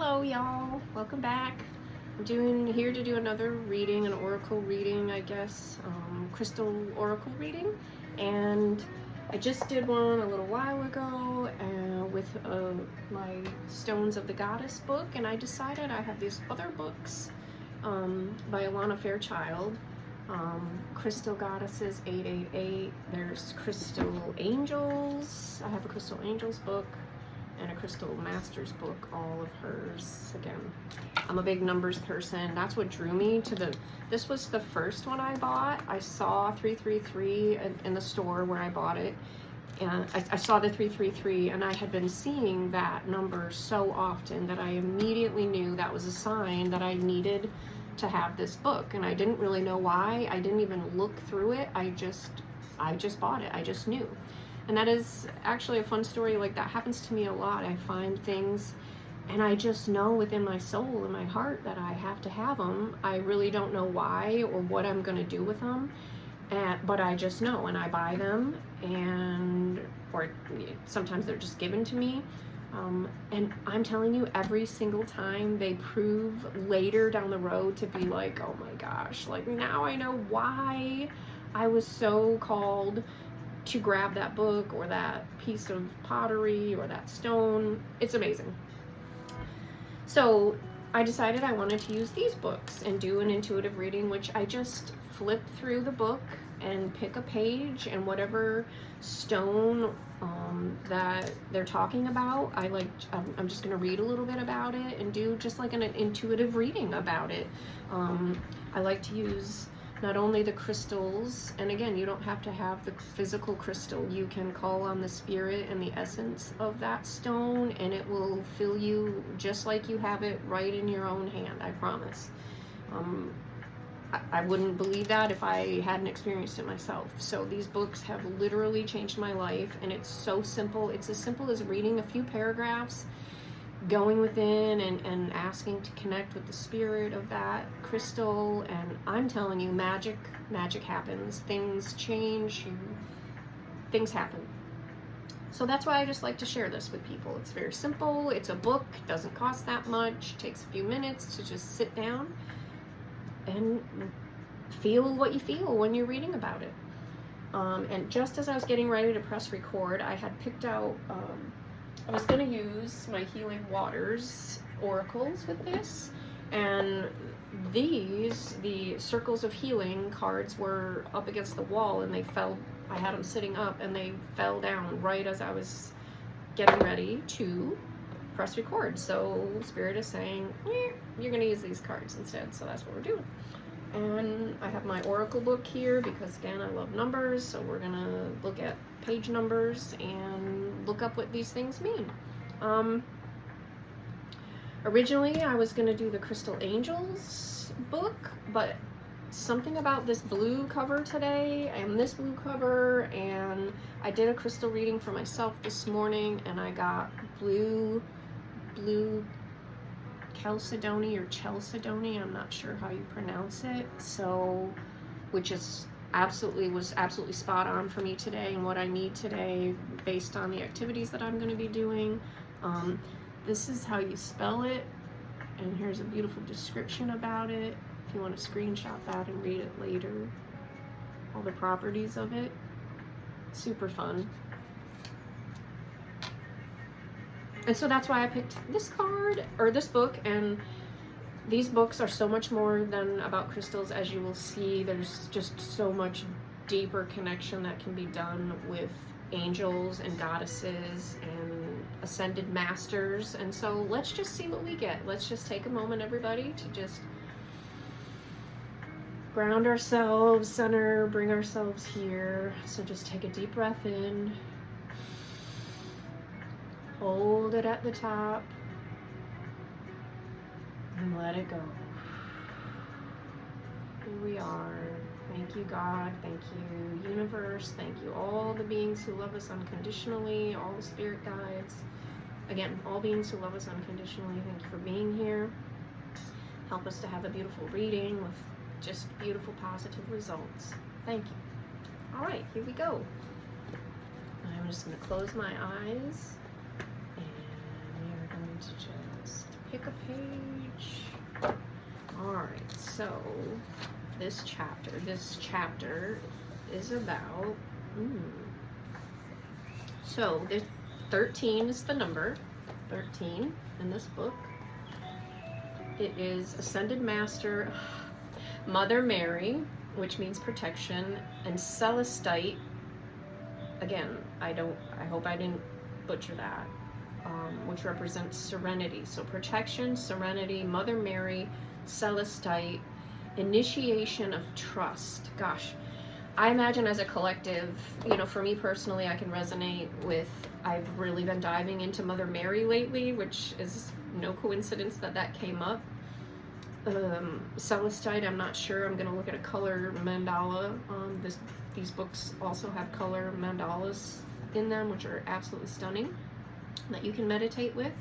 Hello y'all, welcome back. I'm here to do another reading, an oracle reading, I guess, crystal oracle reading. And I just did one a little while ago with my Stones of the Goddess book, and I decided I have these other books by Alana Fairchild. Crystal Goddesses 888. There's Crystal Angels. I have a Crystal Angels book and a Crystal Masters book, all of hers. Again, I'm a big numbers person. That's what drew me to this was the first one I bought. I saw 333 in the store where I bought it. And I saw the 333, and I had been seeing that number so often that I immediately knew that was a sign that I needed to have this book. And I didn't really know why. I didn't even look through it. I just bought it. I just knew. And that is actually a fun story. Like, that happens to me a lot. I find things and I just know within my soul and my heart that I have to have them. I really don't know why or what I'm going to do with them. But I just know, and I buy them, or sometimes they're just given to me. And I'm telling you, every single time they prove later down the road to be like, oh my gosh, like now I know why I was so called to grab that book or that piece of pottery or that stone. It's amazing. So I decided I wanted to use these books and do an intuitive reading, which I just flip through the book and pick a page, and whatever stone that they're talking about, I'm just going to read a little bit about it and do just like an intuitive reading about it. I like to use not only the crystals, and again, you don't have to have the physical crystal. You can call on the spirit and the essence of that stone, and it will fill you just like you have it right in your own hand, I promise. I wouldn't believe that if I hadn't experienced it myself. So these books have literally changed my life, and it's so simple. It's as simple as reading a few paragraphs, going within and asking to connect with the spirit of that crystal, and I'm telling you, magic happens. Things change, things happen. So that's why I just like to share this with people. It's very simple. It's a book, doesn't cost that much, takes a few minutes to just sit down and feel what you feel when you're reading about it. And just as I was getting ready to press record, I had picked out I was going to use my Healing Waters oracles with this, and the Circles of Healing cards were up against the wall, and they fell. I had them sitting up, and they fell down right as I was getting ready to press record. So Spirit is saying, you're going to use these cards instead, so that's what we're doing. And I have my oracle book here because, again, I love numbers, so we're going to look at page numbers and look up what these things mean. Originally, I was going to do the Crystal Angels book, but something about this blue cover today and this blue cover, and I did a crystal reading for myself this morning, and I got blue Chalcedony or Chalcedony, I'm not sure how you pronounce it, so, which is was absolutely spot on for me today and what I need today based on the activities that I'm going to be doing. This is how you spell it, and here's a beautiful description about it if you want to screenshot that and read it later. All the properties of it, super fun. And so that's why I picked this card, or this book, and these books are so much more than about crystals, as you will see. There's just so much deeper connection that can be done with angels and goddesses and ascended masters. And so let's just see what we get. Let's just take a moment, everybody, to just ground ourselves, center, bring ourselves here. So just take a deep breath in. Hold it at the top and let it go. Here we are. Thank you, God. Thank you, universe. Thank you, all the beings who love us unconditionally, all the spirit guides. Again, all beings who love us unconditionally, thank you for being here. Help us to have a beautiful reading with just beautiful, positive results. Thank you. All right, here we go. I'm just going to close my eyes. To just pick a page. Alright, so this chapter is about, so there's 13 is the number, 13 in this book. It is Ascended Master Mother Mary, which means protection, and Celestite, again, I hope I didn't butcher that, which represents serenity. So protection, serenity, Mother Mary, Celestite, initiation of trust. Gosh, I imagine as a collective, you know, for me personally, I can resonate with, I've really been diving into Mother Mary lately, which is no coincidence that that came up. Celestite, I'm not sure. I'm going to look at a color mandala. These books also have color mandalas in them, which are absolutely stunning, that you can meditate with.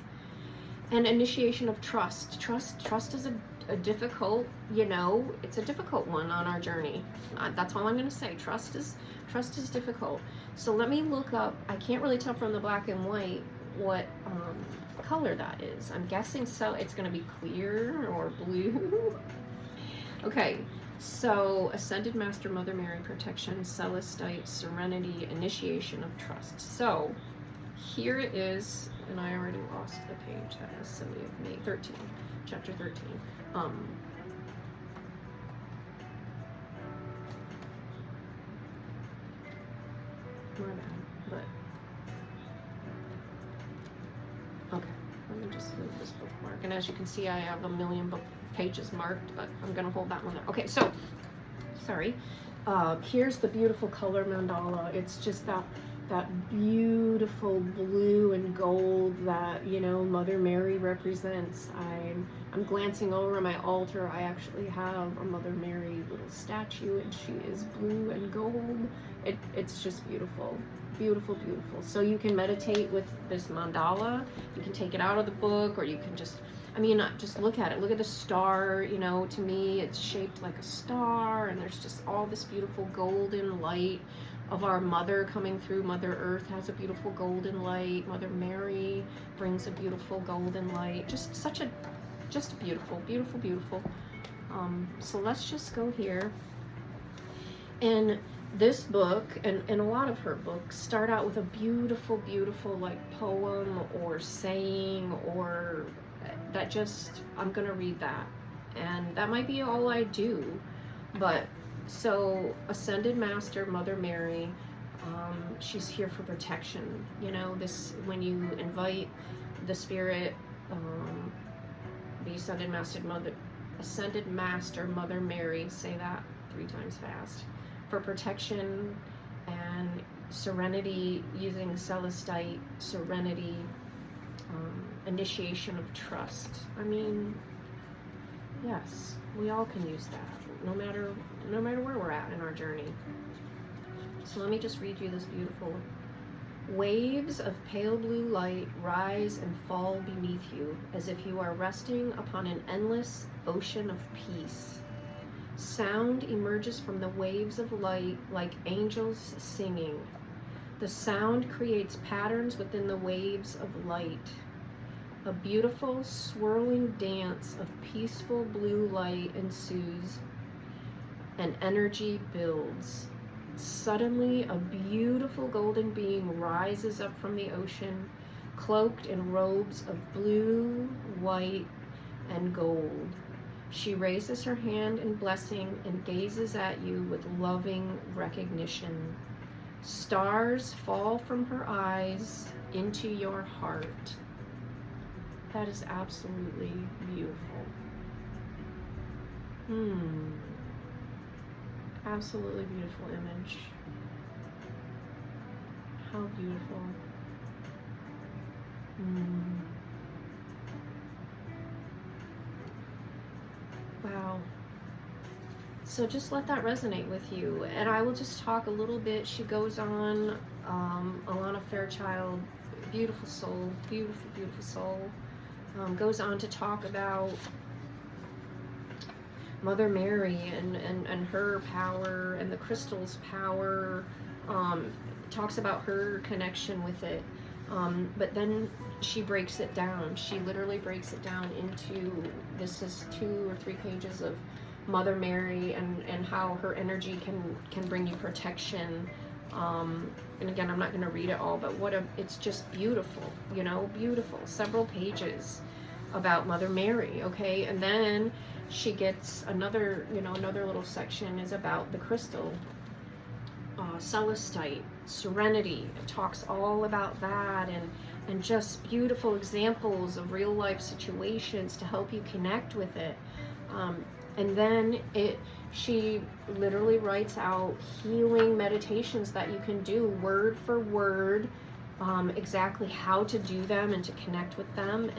And initiation of trust. Trust is a difficult, you know, it's a difficult one on our journey. That's all I'm going to say. Trust is difficult. So let me look up. I can't really tell from the black and white what color that is. I'm guessing so. It's going to be clear or blue. Okay, so Ascended Master Mother Mary, protection, Celestite, serenity, initiation of trust. So here it is, and I already lost the page. That was silly of me. 13, chapter 13. My bad, but okay, let me just move this bookmark. And as you can see, I have a million book pages marked, but I'm gonna hold that one there. Okay, so sorry. Here's the beautiful color mandala. It's just that beautiful blue and gold that, you know, Mother Mary represents. I'm glancing over my altar. I actually have a Mother Mary little statue, and she is blue and gold. It's just beautiful. Beautiful, beautiful. So you can meditate with this mandala. You can take it out of the book, or you can just, I mean, just look at it. Look at the star, you know, to me, it's shaped like a star, and there's just all this beautiful golden light of our mother coming through. Mother Earth has a beautiful golden light. Mother Mary brings a beautiful golden light. Just beautiful, beautiful, beautiful. So let's just go here. And this book, and a lot of her books, start out with a beautiful, beautiful like poem or saying, or that just, I'm gonna read that. And that might be all I do, but so Ascended Master Mother Mary, she's here for protection. You know, this, when you invite the spirit, the Ascended Master Mother Mary, say that 3 times fast, for protection and serenity, using Celestite, serenity, initiation of trust. I mean, yes, we all can use that, no matter where we're at in our journey. So let me just read you this beautiful. Waves of pale blue light rise and fall beneath you, as if you are resting upon an endless ocean of peace. Sound emerges from the waves of light like angels singing. The sound creates patterns within the waves of light. A beautiful swirling dance of peaceful blue light ensues, and energy builds. Suddenly, a beautiful golden being rises up from the ocean, cloaked in robes of blue, white, and gold. She raises her hand in blessing and gazes at you with loving recognition. Stars fall from her eyes into your heart. That is absolutely beautiful. Absolutely beautiful image. How beautiful. Wow. So just let that resonate with you. And I will just talk a little bit. She goes on, Alana Fairchild, beautiful soul, beautiful, beautiful soul, goes on to talk about Mother Mary and her power and the crystal's power. Talks about her connection with it. But then she breaks it down. She literally breaks it down into, this is 2 or 3 pages of Mother Mary and how her energy can bring you protection. And again, I'm not going to read it all, but it's just beautiful, you know, beautiful. Several pages about Mother Mary, okay? And then she gets another, you know, another little section is about the crystal, Celestite, Serenity. It talks all about that, and just beautiful examples of real life situations to help you connect with it. And then she literally writes out healing meditations that you can do word for word, exactly how to do them and to connect with them.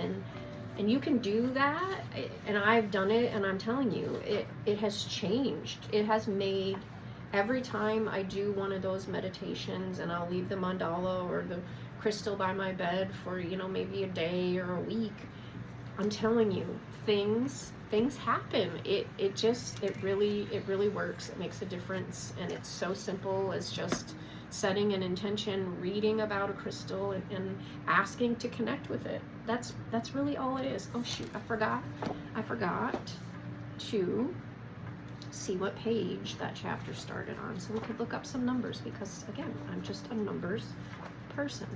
And you can do that, and I've done it, and I'm telling you, it has changed. It has made, every time I do one of those meditations, and I'll leave the mandala or the crystal by my bed for, you know, maybe a day or a week, I'm telling you, things happen. It really works. It makes a difference, and it's so simple as just setting an intention, reading about a crystal, and asking to connect with it. That's really all it is. Oh shoot, I forgot to see what page that chapter started on, so we could look up some numbers, because again, I'm just a numbers person.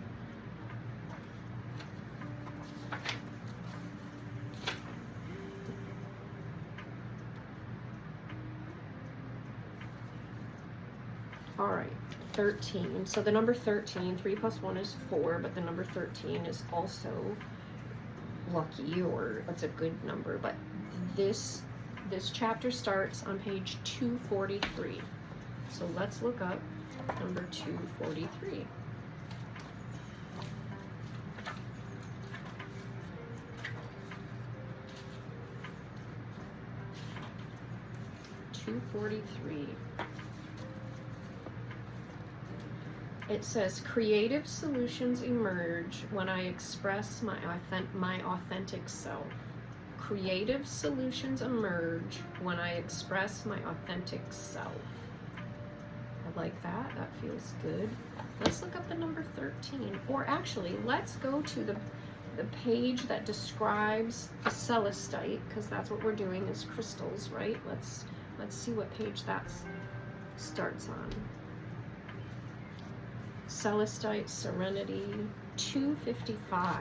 All right, 13. So the number 13, 3 plus 1 is 4, but the number 13 is also lucky, or it's a good number. But this chapter starts on page 243. So let's look up number 243. It says, creative solutions emerge when I express my authentic self. Creative solutions emerge when I express my authentic self. I like that. That feels good. Let's look up the number 13. Or actually, let's go to the page that describes the celestite, because that's what we're doing, is crystals, right? Let's see what page that starts on. Celestite, Serenity, 255.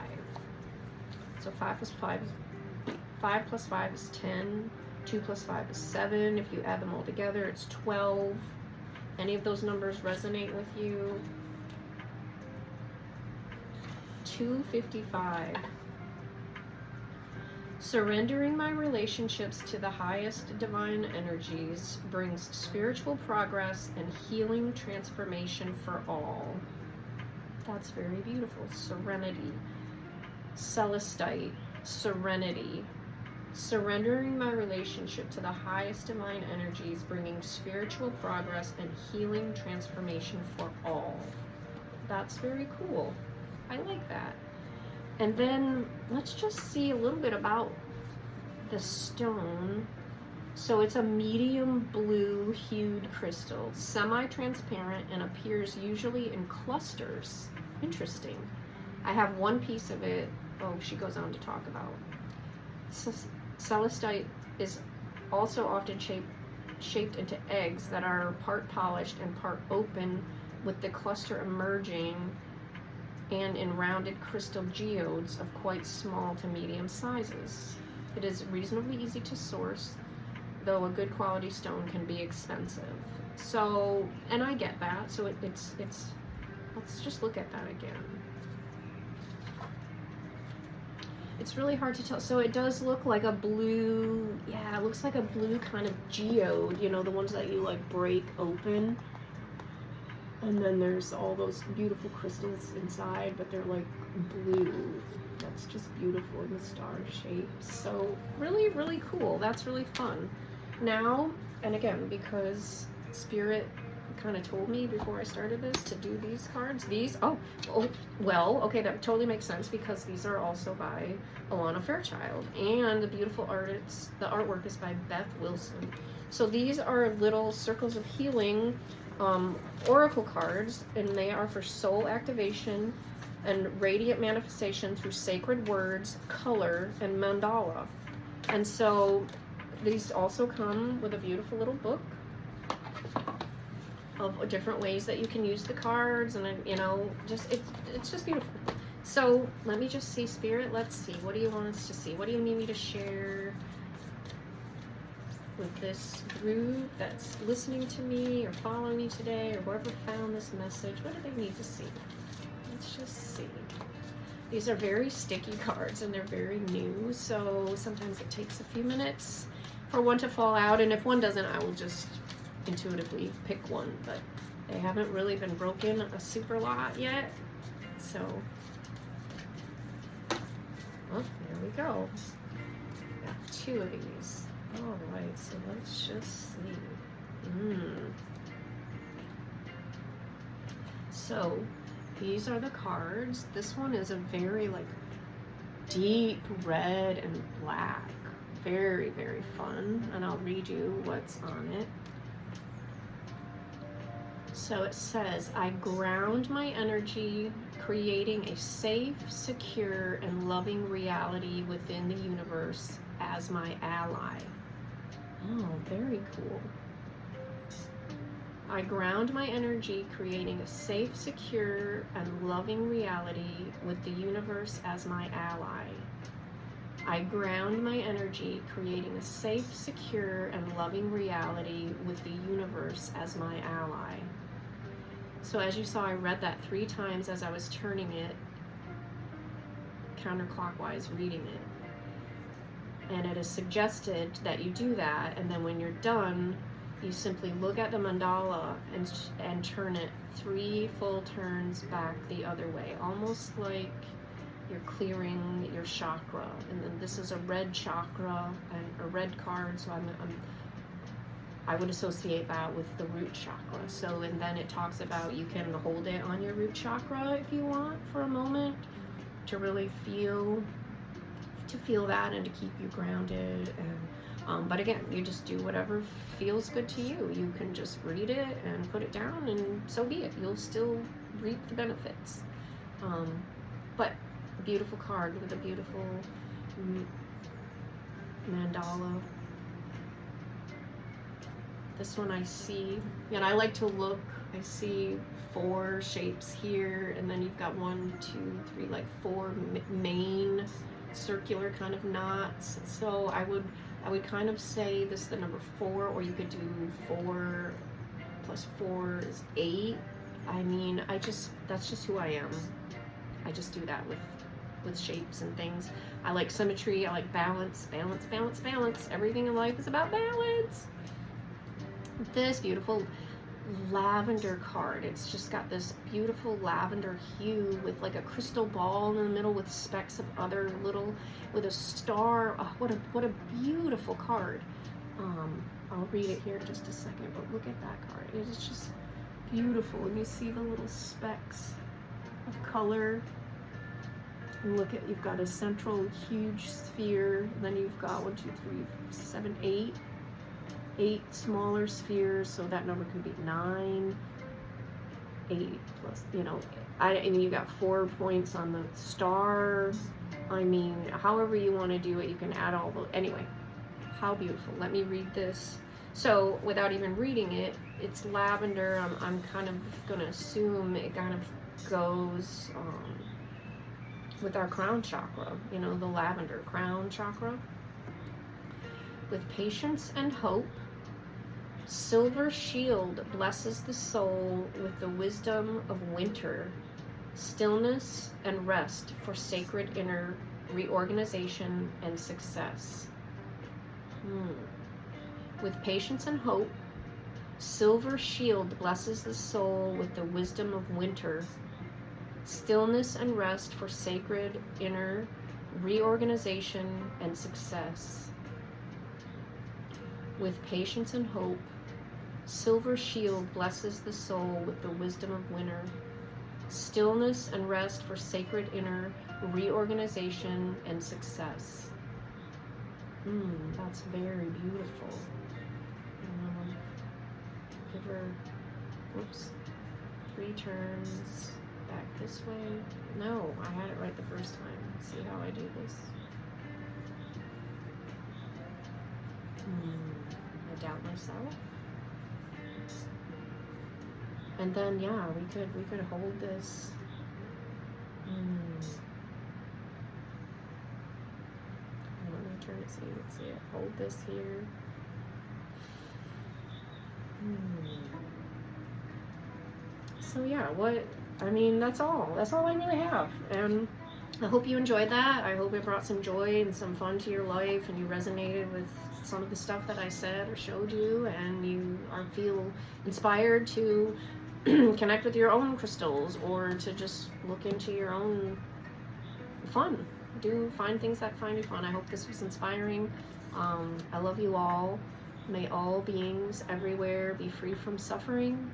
So 5 plus 5 is 10. 2 plus 5 is 7. If you add them all together, it's 12. Any of those numbers resonate with you? 255. Surrendering my relationships to the highest divine energies brings spiritual progress and healing transformation for all. That's very beautiful. Serenity. Celestite. Serenity. Surrendering my relationship to the highest divine energies, bringing spiritual progress and healing transformation for all. That's very cool. I like that. And then let's just see a little bit about the stone. So it's a medium blue hued crystal, semi-transparent, and appears usually in clusters. Interesting. I have one piece of it. Oh, she goes on to talk about. Celestite is also often shaped into eggs that are part polished and part open, with the cluster emerging, and in rounded crystal geodes of quite small to medium sizes. It is reasonably easy to source, though a good quality stone can be expensive. So, and I get that, so it's let's just look at that again. It's really hard to tell. So it does look like a blue, yeah, it looks like a blue kind of geode, you know, the ones that you like break open. And then there's all those beautiful crystals inside, but they're like blue. That's just beautiful in the star shape. So really, really cool. That's really fun. Now, and again, because Spirit kind of told me before I started this to do these cards. Well, okay, that totally makes sense, because these are also by Alana Fairchild, and the beautiful artists, the artwork is by Beth Wilson. So these are little circles of healing oracle cards, and they are for soul activation, and radiant manifestation through sacred words, color, and mandala. And so these also come with a beautiful little book of different ways that you can use the cards, and you know, just it's just beautiful. So let me just see, Spirit, let's see, what do you want us to see? What do you need me to share with this group that's listening to me or following me today, or whoever found this message? What do they need to see? Let's just see. These are very sticky cards and they're very new, so sometimes it takes a few minutes for one to fall out, and if one doesn't, I will just intuitively pick one, but they haven't really been broken a super lot yet. So, oh, there we go. Got 2 of these. All right, so let's just see. So these are the cards. This one is a very like deep red and black. Very, very fun. And I'll read you what's on it. So it says, I ground my energy, creating a safe, secure, and loving reality within the universe as my ally. Oh, very cool. I ground my energy, creating a safe, secure, and loving reality with the universe as my ally. I ground my energy, creating a safe, secure, and loving reality with the universe as my ally. So as you saw, I read that 3 times as I was turning it, counterclockwise reading it. And it is suggested that you do that, and then when you're done, you simply look at the mandala and turn it 3 full turns back the other way, almost like you're clearing your chakra. And then this is a red chakra and a red card, so I would associate that with the root chakra. So, and then it talks about you can hold it on your root chakra if you want for a moment to really feel that and to keep you grounded. And but again, you just do whatever feels good to you. You can just read it and put it down, and so be it. You'll still reap the benefits. But a beautiful card with a beautiful mandala. This one I see, and I like to look, I see 4 shapes here, and then you've got 1, 2, 3, like 4 main circular kind of knots. So I would kind of say this is the number 4, or you could do 4 plus 4 is 8. I mean, that's just who I am. I just do that with shapes and things. I like symmetry, I like balance, balance, balance, balance. Everything in life is about balance. This beautiful lavender card, it's just got this beautiful lavender hue with like a crystal ball in the middle with specks of other little, with a star. Oh, what a beautiful card. I'll read it here in just a second, but look at that card. It is just beautiful, and you see the little specks of color. And look at, you've got a central huge sphere, and then you've got 1, 2, 3, 7, 8 smaller spheres, so that number could be 9. 8 plus, you know, I mean, you got 4 points on the star. I mean, however you want to do it, you can add all the, anyway, how beautiful. Let me read this. So without even reading it, it's lavender. I'm kind of gonna assume it kind of goes with our crown chakra, you know, the lavender crown chakra. With patience and hope, silver shield blesses the soul with the wisdom of winter, stillness and rest for sacred inner reorganization and success. With patience and hope, silver shield blesses the soul with the wisdom of winter, stillness and rest for sacred inner reorganization and success. With patience and hope, silver shield blesses the soul with the wisdom of winter, stillness and rest for sacred inner reorganization and success. That's very beautiful. Give her, 3 turns back this way. No, I had it right the first time. Let's see how I do this. I doubt myself. And then yeah, we could hold this. Let me turn it so you can see it. Hold this here. So yeah, that's all I really have. And I hope you enjoyed that. I hope it brought some joy and some fun to your life, and you resonated with some of the stuff that I said or showed you, and you feel inspired to connect with your own crystals, or to just look into your own fun. Find things that find you fun. I hope this was inspiring. I love you all. May all beings everywhere be free from suffering.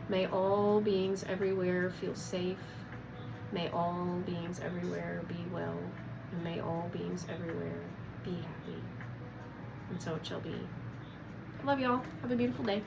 May all beings everywhere feel safe. May all beings everywhere be well. And may all beings everywhere be happy. And so it shall be. I love y'all. Have a beautiful day.